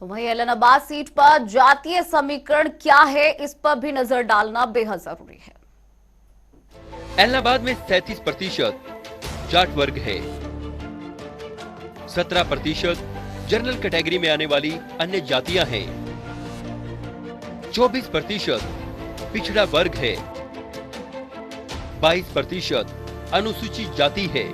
तो वहीं एलनाबाद सीट पर जातीय समीकरण क्या है, इस पर भी नजर डालना बेहद जरूरी है। एलनाबाद में 37% जाट वर्ग है, 17% जनरल कैटेगरी में आने वाली अन्य जातियां हैं, 24% पिछड़ा वर्ग है, 22% अनुसूचित जाति है।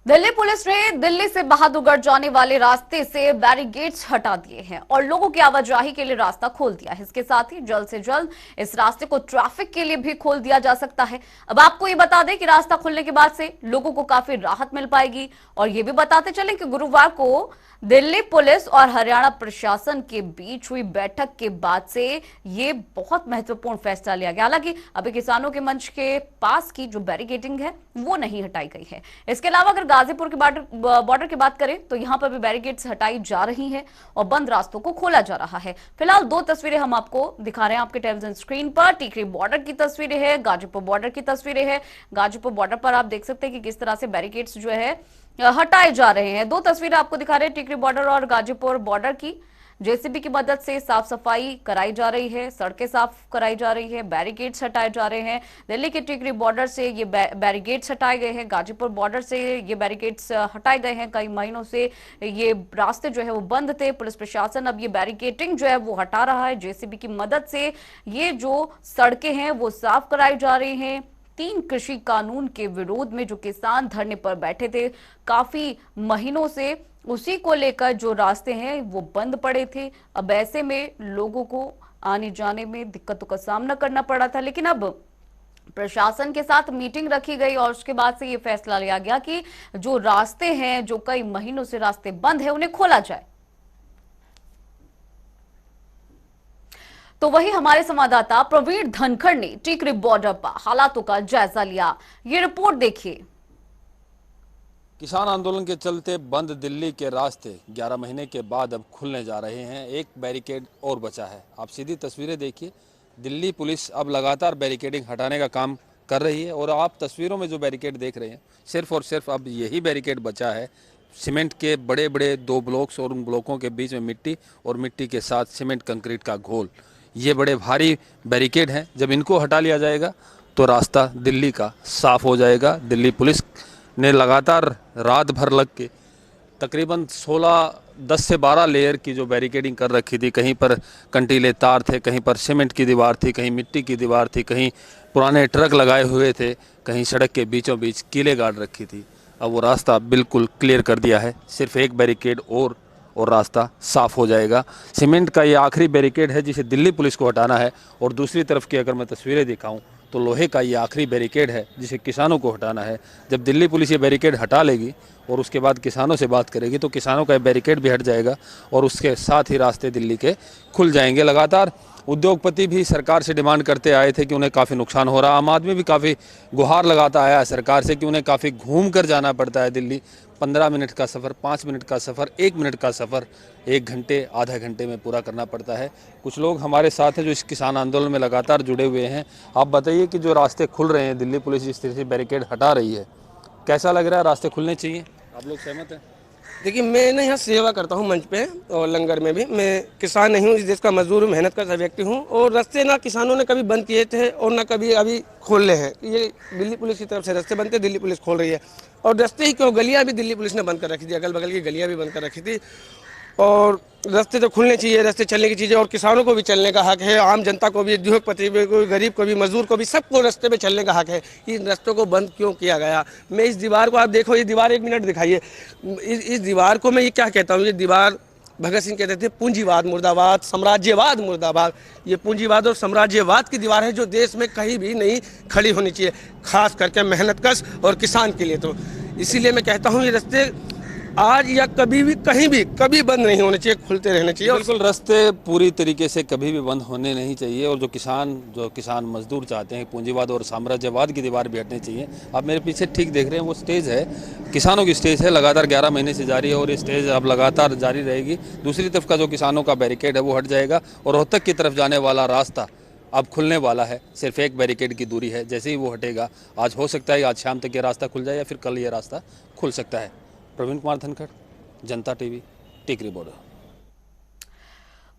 दिल्ली पुलिस ने दिल्ली से बहादुरगढ़ जाने वाले रास्ते से बैरिकेड्स हटा दिए हैं और लोगों की आवाजाही के लिए रास्ता खोल दिया है। इसके साथ ही जल्द से जल्द इस रास्ते को ट्रैफिक के लिए भी खोल दिया जा सकता है। अब आपको ये बता दें कि रास्ता खुलने के बाद से लोगों को काफी राहत मिल पाएगी। और ये भी बताते चलें कि गुरुवार को दिल्ली पुलिस और हरियाणा प्रशासन के बीच हुई बैठक के बाद से ये बहुत महत्वपूर्ण फैसला लिया गया। हालांकि अभी किसानों के मंच के पास की जो बैरिकेडिंग है वो नहीं हटाई गई है। इसके अलावा अगर गाजीपुर के बॉर्डर की बात करें तो यहां पर भी बैरिकेड्स हटाई जा रही हैं और बंद रास्तों को खोला जा रहा है। फिलहाल दो तस्वीरें हम आपको दिखा रहे हैं आपके टेलीविजन स्क्रीन पर। टीकरी बॉर्डर की तस्वीरें हैं, गाजीपुर बॉर्डर की तस्वीरें हैं। गाजीपुर बॉर्डर पर आप देख सकते हैं कि किस तरह से बैरिकेड्स जो है हटाए जा रहे हैं। दो तस्वीरें आपको दिखा रहे हैं टिकरी बॉर्डर और गाजीपुर बॉर्डर की। जेसीबी की मदद से साफ सफाई कराई जा रही है, सड़कें साफ कराई जा रही है, बैरिकेड्स हटाए जा रहे हैं। दिल्ली के टिकरी बॉर्डर से ये बैरिकेड्स हटाए गए हैं, गाजीपुर बॉर्डर से ये बैरिकेड्स हटाए गए हैं। कई महीनों से ये रास्ते जो है वो बंद थे। पुलिस प्रशासन अब ये बैरिकेडिंग जो है वो हटा रहा है। जेसीबी की मदद से ये जो सड़कें हैं वो साफ कराई जा रही हैं। 3 कृषि कानून के विरोध में जो किसान धरने पर बैठे थे काफी महीनों से, उसी को लेकर जो रास्ते हैं वो बंद पड़े थे। अब ऐसे में लोगों को आने जाने में दिक्कतों का सामना करना पड़ा था, लेकिन अब प्रशासन के साथ मीटिंग रखी गई और उसके बाद से ये फैसला लिया गया कि जो रास्ते हैं, जो कई महीनों से रास्ते बंद है, उन्हें खोला जाए। तो वही हमारे संवाददाता प्रवीण धनखड़ ने टिकरी बॉर्डर पर हालातों का जायजा लिया। ये रिपोर्ट देखिए। किसान आंदोलन के चलते बंद दिल्ली के रास्ते 11 महीने के बाद अब खुलने जा रहे हैं। एक बैरिकेड और बचा है। आप सीधी तस्वीरें देखिए। दिल्ली पुलिस अब लगातार बैरिकेडिंग हटाने का काम कर रही है और आप तस्वीरों में जो बैरिकेड देख रहे हैं सिर्फ और सिर्फ अब यही बैरिकेड बचा है। सीमेंट के बड़े बड़े 2 ब्लॉक्स और उन ब्लॉकों के बीच में मिट्टी और मिट्टी के साथ सीमेंट कंक्रीट का घोल, ये बड़े भारी बैरिकेड हैं। जब इनको हटा लिया जाएगा तो रास्ता दिल्ली का साफ हो जाएगा। दिल्ली पुलिस ने लगातार रात भर लग के तकरीबन 10 से 12 लेयर की जो बैरिकेडिंग कर रखी थी। कहीं पर कंटीले तार थे, कहीं पर सीमेंट की दीवार थी, कहीं मिट्टी की दीवार थी, कहीं पुराने ट्रक लगाए हुए थे, कहीं सड़क के बीचों बीच कीले गाड़ रखी थी। अब वो रास्ता बिल्कुल क्लियर कर दिया है। सिर्फ एक बैरिकेड और रास्ता साफ हो जाएगा। सीमेंट का ये आखिरी बैरिकेड है जिसे दिल्ली पुलिस को हटाना है और दूसरी तरफ की अगर मैं तस्वीरें दिखाऊं तो लोहे का ये आखिरी बैरिकेड है जिसे किसानों को हटाना है। जब दिल्ली पुलिस ये बैरिकेड हटा लेगी और उसके बाद किसानों से बात करेगी तो किसानों का बैरिकेड भी हट जाएगा और उसके साथ ही रास्ते दिल्ली के खुल जाएंगे। लगातार उद्योगपति भी सरकार से डिमांड करते आए थे कि उन्हें काफ़ी नुकसान हो रहा। आम आदमी भी काफ़ी गुहार लगाता आया है सरकार से कि उन्हें काफ़ी घूम कर जाना पड़ता है दिल्ली। 15 मिनट का सफ़र, 5 मिनट का सफ़र, 1 मिनट का सफ़र 1 घंटे आधा घंटे में पूरा करना पड़ता है। कुछ लोग हमारे साथ हैं जो इस किसान आंदोलन में लगातार जुड़े हुए हैं। आप बताइए कि जो रास्ते खुल रहे हैं, दिल्ली पुलिस जिस तरह से बैरिकेड हटा रही है, कैसा लग रहा है? रास्ते खुलने चाहिए, आप लोग सहमत हैं? देखिए, मैं ना यहाँ सेवा करता हूँ मंच पे और लंगर में भी। मैं किसान नहीं हूँ, इस देश का मजदूर मेहनत करता व्यक्ति हूँ। और रास्ते ना किसानों ने कभी बंद किए थे और ना कभी अभी खोल रहे हैं। ये दिल्ली पुलिस की तरफ से रास्ते बनते, दिल्ली पुलिस खोल रही है। और रास्ते ही क्यों, गलियाँ भी दिल्ली पुलिस ने बंद कर रखी थी, अगल बगल की गलियाँ भी बंद कर रखी थी। और रास्ते तो खुलने चाहिए, रास्ते चलने की चीज़ें, और किसानों को भी चलने का हक है, आम जनता को भी, उद्योगपति को, गरीब को भी, मजदूर को भी, सबको रास्ते पे चलने का हक है। इन रास्तों को बंद क्यों किया गया? मैं इस दीवार को, आप देखो ये दीवार, 1 मिनट दिखाइए। इस दीवार को मैं ये क्या कहता हूँ, ये दीवार भगत सिंह कहते थे पूंजीवाद मुर्दाबाद, साम्राज्यवाद मुर्दाबाद। ये पूंजीवाद और साम्राज्यवाद की दीवार है जो देश में कहीं भी नहीं खड़ी होनी चाहिए, खास करके मेहनतकश और किसान के लिए। तो इसीलिए मैं कहता हूँ ये रास्ते आज या कभी भी, कहीं भी, कभी बंद नहीं होने चाहिए, खुलते रहने चाहिए। बिल्कुल, रास्ते पूरी तरीके से कभी भी बंद होने नहीं चाहिए। और जो किसान मजदूर चाहते हैं, पूंजीवाद और साम्राज्यवाद की दीवार भी हटनी चाहिए। आप मेरे पीछे ठीक देख रहे हैं, वो स्टेज है, किसानों की स्टेज है, लगातार 11 महीने से जारी है और ये स्टेज अब लगातार जारी रहेगी। दूसरी तरफ का जो किसानों का बैरिकेड है वो हट जाएगा और रोहतक की तरफ जाने वाला रास्ता अब खुलने वाला है। सिर्फ एक बैरिकेड की दूरी है, जैसे ही वो हटेगा, आज हो सकता है आज शाम तक ये रास्ता खुल जाए या फिर कल ये रास्ता खुल सकता है। प्रवीण कुमार धनखड़, जनता टीवी, टिकरी बॉर्डर।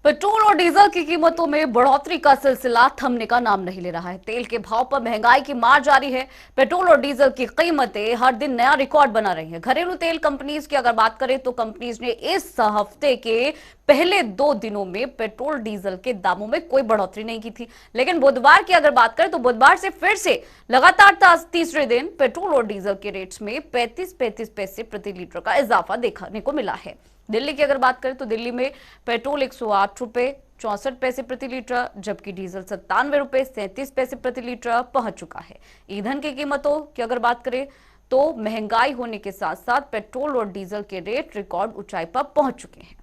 पेट्रोल और डीजल की कीमतों में बढ़ोतरी का सिलसिला थमने का नाम नहीं ले रहा है। तेल के भाव पर महंगाई की मार जारी है। पेट्रोल और डीजल की कीमतें हर दिन नया रिकॉर्ड बना रही हैं। घरेलू तेल कंपनीज की अगर बात करें तो कंपनीज ने इस हफ्ते के पहले 2 दिनों में पेट्रोल डीजल के दामों में कोई बढ़ोतरी नहीं की थी, लेकिन बुधवार की अगर बात करें तो बुधवार से फिर से लगातार तीसरे दिन पेट्रोल और डीजल के रेट्स में 35 पैसे प्रति लीटर का इजाफा देखने को मिला है। दिल्ली की अगर बात करें तो दिल्ली में पेट्रोल 108 रुपए 64 पैसे प्रति लीटर, जबकि डीजल 97 रुपए 37 पैसे प्रति लीटर पहुंच चुका है। ईंधन की कीमतों की अगर बात करें तो महंगाई होने के साथ साथ पेट्रोल और डीजल के रेट रिकॉर्ड ऊंचाई पर पहुंच चुके हैं।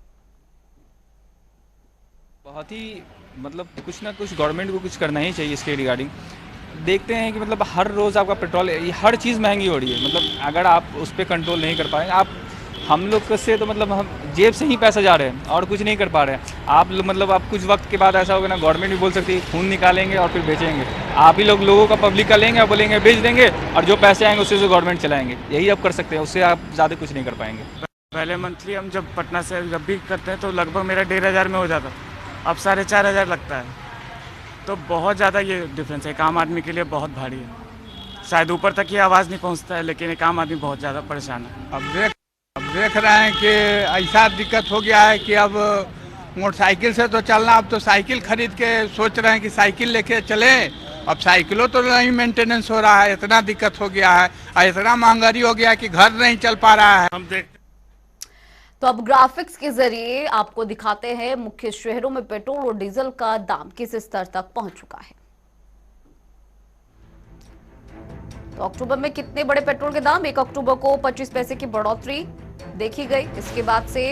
बहुत ही मतलब कुछ ना कुछ गवर्नमेंट को कुछ करना ही चाहिए इसके रिगार्डिंग। देखते हैं कि मतलब हर रोज़ आपका पेट्रोल हर चीज़ महंगी हो रही है। मतलब अगर आप उस पर कंट्रोल नहीं कर पाएंगे, आप हम लोग से तो मतलब हम जेब से ही पैसा जा रहे हैं और कुछ नहीं कर पा रहे हैं। आप मतलब आप कुछ वक्त के बाद ऐसा होगा ना, गवर्नमेंट भी बोल सकती है खून निकालेंगे और फिर बेचेंगे। आप ही लोगों का पब्लिक का लेंगे और बोलेंगे बेच देंगे, और जो पैसे आएंगे उससे गवर्नमेंट चलाएंगे। यही आप कर सकते हैं, उससे आप ज़्यादा कुछ नहीं कर पाएंगे। पहले मंथली हम जब पटना से जब भी करते हैं तो लगभग मेरा 1500 में हो जाता, अब 4500 लगता है। तो बहुत ज़्यादा ये डिफरेंस है, एक आम आदमी के लिए बहुत भारी है। शायद ऊपर तक ये आवाज़ नहीं पहुंचता है, लेकिन एक आम आदमी बहुत ज़्यादा परेशान है। अब देख रहे हैं कि ऐसा दिक्कत हो गया है कि अब मोटरसाइकिल से तो चलना, अब तो साइकिल खरीद के सोच रहे हैं कि साइकिल लेके चलें। अब साइकिलों तो नहीं मेंटेनेंस हो रहा है, इतना दिक्कत हो गया है और इतना महंगाई हो गया है कि घर नहीं चल पा रहा है। हम देख तो अब ग्राफिक्स के जरिए आपको दिखाते हैं मुख्य शहरों में पेट्रोल और डीजल का दाम किस स्तर तक पहुंच चुका है। तो अक्टूबर में कितने बड़े पेट्रोल के दाम? 1 अक्टूबर को 25 पैसे की बढ़ोतरी देखी गई। इसके बाद से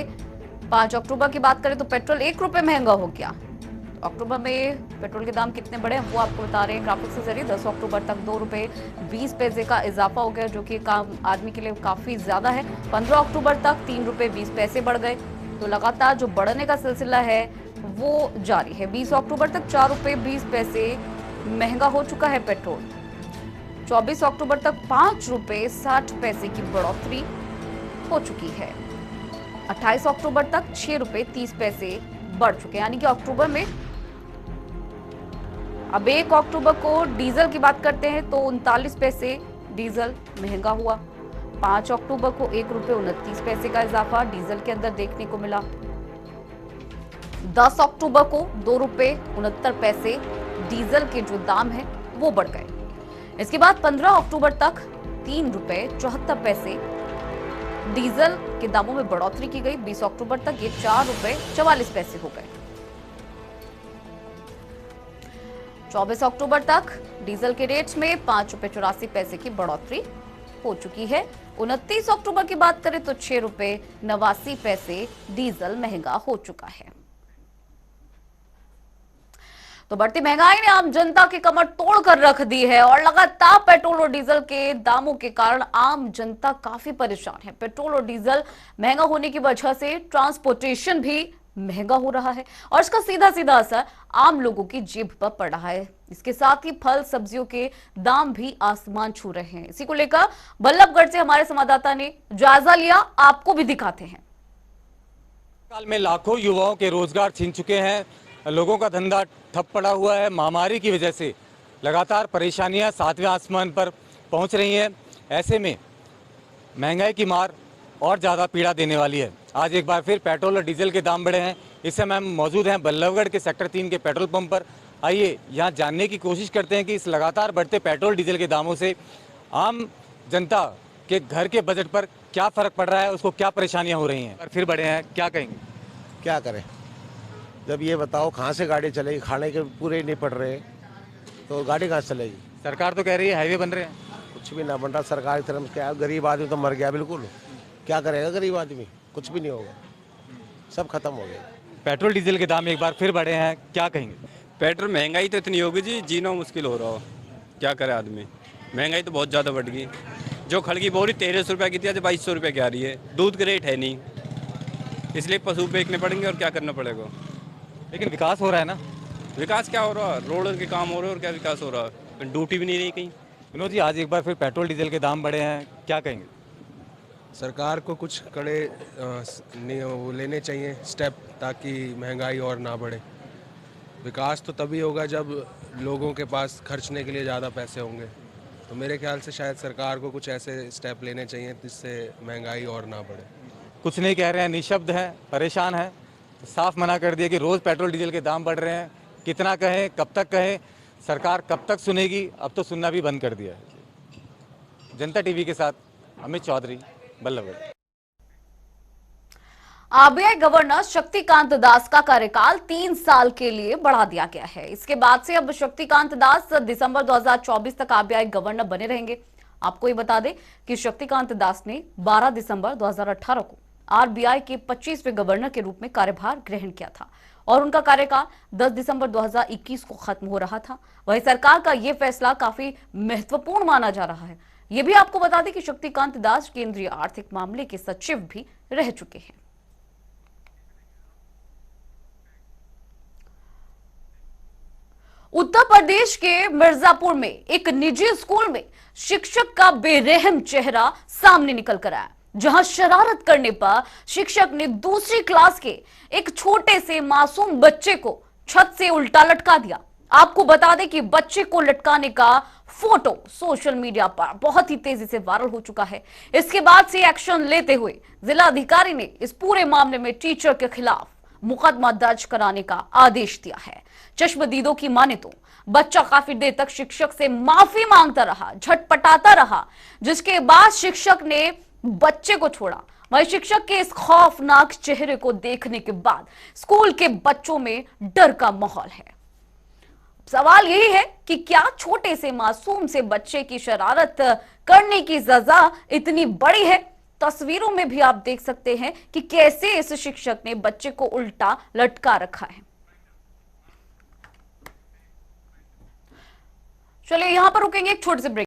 5 अक्टूबर की बात करें तो पेट्रोल 1 रुपए महंगा हो गया। अक्टूबर में पेट्रोल के दाम कितने बढ़े हैं वो आपको बता रहे हैं ग्राफिक्स के जरिए। 10 अक्टूबर तक 2 रुपए 20 पैसे का इजाफा हो गया, जो कि काम आदमी के लिए काफी ज्यादा है। 15 अक्टूबर तक 3 रुपए 20 पैसे बढ़ गए। तो लगातार जो बढ़ने का सिलसिला है वो जारी है। 20 अक्टूबर तक 4 रुपए 20 पैसे महंगा हो चुका है पेट्रोल। 24 अक्टूबर तक 5 रुपए 60 पैसे की बढ़ोतरी हो चुकी है। 28 अक्टूबर तक 6 रुपए 30 पैसे बढ़ चुके हैं, यानी कि अक्टूबर में। अब 1 अक्टूबर को डीजल की बात करते हैं तो 39 पैसे डीजल महंगा हुआ। 5 अक्टूबर को 1 रुपए 29 पैसे का इजाफा डीजल के अंदर देखने को मिला। 10 अक्टूबर को 2 रुपए 69 पैसे डीजल के जो दाम है वो बढ़ गए। इसके बाद 15 अक्टूबर तक 3 रुपए 74 पैसे डीजल के दामों में बढ़ोतरी की गई। 20 अक्टूबर तक ये 4 रुपए 44 पैसे हो गए। 24 अक्टूबर तक डीजल के रेट्स में 5 रुपए 84 पैसे की बढ़ोतरी हो चुकी है। 29 अक्टूबर की बात करें तो 6 रुपए 89 पैसे डीजल महंगा हो चुका है। तो बढ़ती महंगाई ने आम जनता की कमर तोड़ कर रख दी है और लगातार पेट्रोल और डीजल के दामों के कारण आम जनता काफी परेशान है। पेट्रोल और डीजल महंगा होने की वजह से ट्रांसपोर्टेशन भी महंगा हो रहा है और इसका सीधा सीधा असर आम लोगों की जेब पर पड़ रहा है। इसके साथ ही फल सब्जियों के दाम भी आसमान छू रहे हैं। इसी को लेकर बल्लभगढ़ से हमारे संवाददाता ने जायजा लिया, आपको भी दिखाते हैं। साल में लाखों युवाओं के रोजगार छीन चुके हैं, लोगों का धंधा ठप पड़ा हुआ है। महामारी की वजह से लगातार परेशानियां 7वें आसमान पर पहुंच रही हैं। ऐसे में महंगाई की मार और ज़्यादा पीड़ा देने वाली है। आज एक बार फिर पेट्रोल और डीजल के दाम बढ़े हैं। इस समय हम मौजूद हैं बल्लभगढ़ के सेक्टर 3 के पेट्रोल पंप पर। आइए यहाँ जानने की कोशिश करते हैं कि इस लगातार बढ़ते पेट्रोल डीजल के दामों से आम जनता के घर के बजट पर क्या फ़र्क पड़ रहा है, उसको क्या परेशानियाँ हो रही हैं। और फिर बढ़े हैं, क्या कहेंगे? क्या करें, जब ये बताओ कहाँ से गाड़ी चलेगी, खाने के पूरे नहीं पड़ रहे तो गाड़ी कहाँ से चलेगी। सरकार तो कह रही है हाईवे बन रहे हैं, कुछ भी ना बन रहा सरकार की तरफ से। क्या गरीब आदमी तो मर गया बिल्कुल, क्या करेगा गरीब आदमी, कुछ भी नहीं होगा, सब खत्म हो गया। पेट्रोल डीजल के दाम एक बार फिर बढ़े हैं, क्या कहेंगे? पेट्रोल महंगाई तो इतनी होगी जी, जीना मुश्किल हो रहा हो, क्या करे आदमी। महंगाई तो बहुत ज़्यादा बढ़ गई। जो खड़ की बोरी 1300 रुपये की थी, आज 2200 रुपये की आ रही है। दूध के रेट है नहीं, इसलिए पशु बेचने पड़ेंगे और क्या करना पड़ेगा। लेकिन विकास हो रहा है ना। विकास क्या हो रहा है, रोड के काम हो रहे हैं और क्या विकास हो रहा है, ड्यूटी भी नहीं रही कहीं। विनोद जी, आज एक बार फिर पेट्रोल डीजल के दाम बढ़े हैं, क्या कहेंगे? सरकार को कुछ कड़े वो लेने चाहिए स्टेप, ताकि महंगाई और ना बढ़े। विकास तो तभी होगा जब लोगों के पास खर्चने के लिए ज़्यादा पैसे होंगे। तो मेरे ख्याल से शायद सरकार को कुछ ऐसे स्टेप लेने चाहिए जिससे महंगाई और ना बढ़े। कुछ नहीं कह रहे हैं, निशब्द हैं, परेशान हैं। साफ मना कर दिया कि रोज़ पेट्रोल डीजल के दाम बढ़ रहे हैं। कितना कहें, कब तक कहें, सरकार कब तक सुनेगी? अब तो सुनना भी बंद कर दिया है। जनता टीवी के साथ अमित चौधरी, बल्लभगढ़। आरबीआई गवर्नर शक्तिकांत दास का कार्यकाल 3 साल के लिए बढ़ा दिया गया है। इसके बाद से अब शक्तिकांत दास दिसंबर 2024 तक आरबीआई गवर्नर बने रहेंगे। आपको ये बता दें कि शक्तिकांत दास ने 12 दिसंबर 2018 को आरबीआई के 25वें गवर्नर के रूप में कार्यभार ग्रहण किया था और उनका कार्यकाल 10 दिसंबर 2021 को खत्म हो रहा था। वहीं सरकार का यह फैसला काफी महत्वपूर्ण माना जा रहा है। यह भी आपको बता दें कि शक्तिकांत दास केंद्रीय आर्थिक मामले के सचिव भी रह चुके हैं। उत्तर प्रदेश के मिर्जापुर में एक निजी स्कूल में शिक्षक का बेरहम चेहरा सामने निकल कर आया, जहां शरारत करने पर शिक्षक ने दूसरी क्लास के एक छोटे से मासूम बच्चे को छत से उल्टा लटका दिया। आपको बता दें कि बच्चे को लटकाने का फोटो सोशल मीडिया पर बहुत ही तेजी से वायरल हो चुका है। इसके बाद से एक्शन लेते हुए जिला अधिकारी ने इस पूरे मामले में टीचर के खिलाफ मुकदमा दर्ज कराने का आदेश दिया है। चश्मदीदों की माने तो बच्चा काफी देर तक शिक्षक से माफी मांगता रहा, झटपटाता रहा, जिसके बाद शिक्षक ने बच्चे को छोड़ा। वहीं शिक्षक के इस खौफनाक चेहरे को देखने के बाद स्कूल के बच्चों में डर का माहौल है। सवाल यही है कि क्या छोटे से मासूम से बच्चे की शरारत करने की सजा इतनी बड़ी है? तस्वीरों में भी आप देख सकते हैं कि कैसे इस शिक्षक ने बच्चे को उल्टा लटका रखा है। चलिए यहां पर रुकेंगे एक छोटे से ब्रेक।